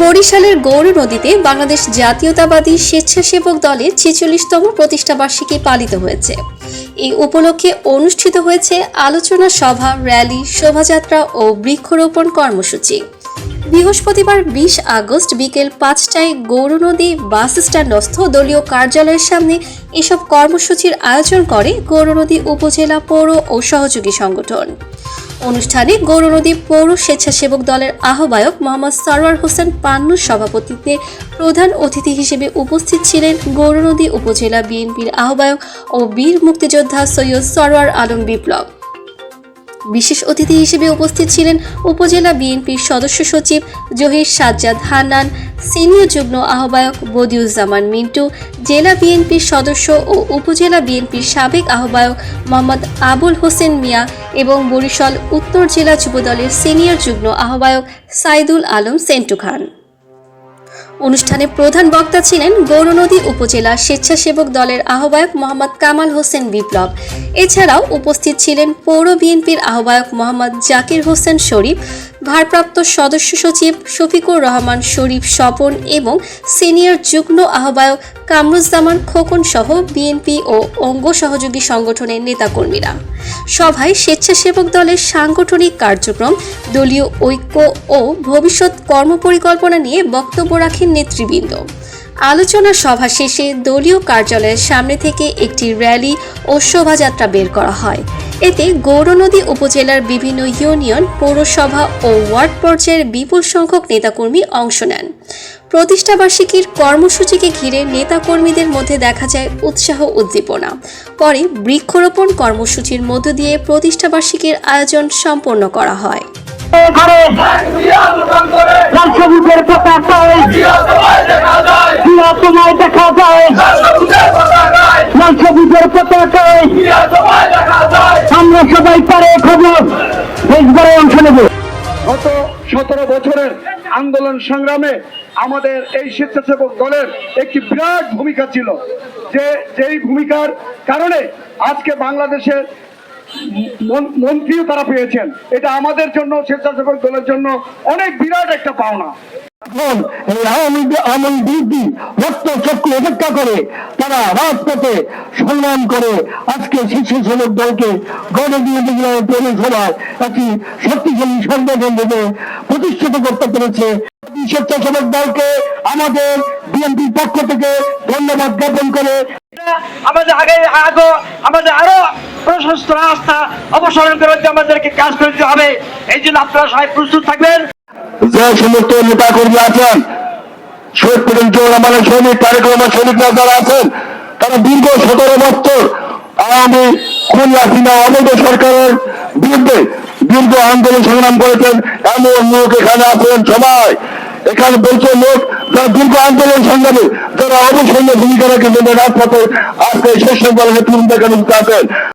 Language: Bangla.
বরিশালের গৌর নদীতে বাংলাদেশ জাতীয়তাবাদী স্বেচ্ছাসেবক দলের ৪৬তম প্রতিষ্ঠাবার্ষিকী পালিত হয়েছে। এই উপলক্ষে অনুষ্ঠিত হয়েছে আলোচনা সভা, র্যালি, শোভাযাত্রা ও বৃক্ষরোপণ কর্মসূচি। বৃহস্পতিবার ২০ আগস্ট বিকেল ৫টায় গৌরনদী বাস স্ট্যান্ডস্থ দলীয় কার্যালয়ের সামনে এসব কর্মসূচির আয়োজন করে গৌরনদী উপজেলা পৌর ও সহযোগী সংগঠন। অনুষ্ঠানে গৌরনদী পৌর স্বেচ্ছাসেবক দলের আহ্বায়ক মোহাম্মদ সরওয়ার হোসেন পান্নুর সভাপতিত্বে প্রধান অতিথি হিসেবে উপস্থিত ছিলেন গৌরনদী উপজেলা বিএনপির আহ্বায়ক ও বীর মুক্তিযোদ্ধা সৈয়দ সরওয়ার আলম বিপ্লব। বিশেষ অতিথি হিসেবে উপস্থিত ছিলেন উপজেলা বিএনপির সদস্য সচিব জহির সাজ্জাদ হান্নান, সিনিয়র যুগ্ম আহ্বায়ক বদিউজ্জামান মিন্টু, জেলা বিএনপির সদস্য ও উপজেলা বিএনপির সাবেক আহ্বায়ক মোহাম্মদ আবুল হোসেন মিয়া এবং বরিশাল উত্তর জেলা যুবদলের সিনিয়র যুগ্ম আহ্বায়ক সাইদুল আলম সেন্টু খান। অনুষ্ঠানে প্রধান বক্তা ছিলেন গৌরনদী উপজেলা স্বেচ্ছাসেবক দলের আহ্বায়ক মোহাম্মদ কামাল হোসেন বিপ্লব। এছাড়াও উপস্থিত ছিলেন পৌর বিএনপির আহ্বায়ক মোহাম্মদ জাকির হোসেন শরীফ, ভারপ্রাপ্ত সদস্য সচিব শফিকুর রহমান শরীফ স্বপন এবং সিনিয়র যুগ্ম আহ্বায়ক কামরুজ্জামান খোকন সহ বিএনপি ও অঙ্গ সহযোগী সংগঠনের নেতাকর্মীরা। সভায় স্বেচ্ছাসেবক দলের সাংগঠনিক কার্যক্রম, দলীয় ঐক্য ও ভবিষ্যৎ কর্মপরিকল্পনা নিয়ে বক্তব্য রাখেন নেতৃবৃন্দ। আলোচনা সভা শেষে দলীয় কার্যালয়ের সামনে থেকে একটি র্যালি ও শোভাযাত্রা বের করা হয়। এতে গৌরনদী উপজেলার বিভিন্ন ইউনিয়ন, পৌরসভা ও ওয়ার্ড পর্যায়ের বিপুল সংখ্যক নেতাকর্মী অংশ নেন। প্রতিষ্ঠাবার্ষিকীর কর্মসূচিকে ঘিরে নেতাকর্মীদের মধ্যে দেখা যায় উৎসাহ উদ্দীপনা। পরে বৃক্ষরোপণ কর্মসূচির মধ্য দিয়ে প্রতিষ্ঠাবার্ষিকীর আয়োজন সম্পন্ন করা হয়। আমরা সবাই পারে খবর অংশ নেব। গত ১৭ বছরের আন্দোলন সংগ্রামে আমাদের এই স্বেচ্ছাসেবক দলের একটি বিরাট ভূমিকা ছিল, যেই ভূমিকার কারণে আজকে বাংলাদেশের মন্ত্রীও তারা পেয়েছেন। এটা আমাদের জন্য, স্বেচ্ছাসেবক দলের জন্য অনেক বিরাট একটা পাওনা। রক্ত চক্ষু উপেক্ষা করে তারা রাজপথে সংগ্রাম করে আজকে স্বেচ্ছাসেবক দলকে পৌরসভায় একটি শক্তিশালী সংগঠন রূপে প্রতিষ্ঠিত করতে পেরেছে। স্বেচ্ছাসেবক দলকে আমাদের বিএনপির পক্ষ থেকে ধন্যবাদ জ্ঞাপন করে আমাদের আরো প্রশস্ত রাস্তা অবসরণ করে আমাদেরকে কাজ করতে হবে। এই জন্য আপনারা সবাই প্রস্তুত থাকবেন। যে সমস্ত নেতা কর্মী আছেন, শহীদ প্রেসিডেন্ট রহমানের সৈনিক, তারেক রহমান সৈনিকরা যারা আছেন, তারা দীর্ঘ ১৭ বছর আওয়ামী খুন হাসিনা অবৈধ সরকারের বিরুদ্ধে দীর্ঘ আন্দোলন সংগ্রাম করেছেন। এমন লোক এখানে আছেন, সবাই এখানে বলছে লোক যারা দীর্ঘ আন্দোলন সংগ্রামে যারা অবসন্ন ভূমিকা রাখেন রাজপথে আজকে শেষ বলে ভূমিকা আছেন।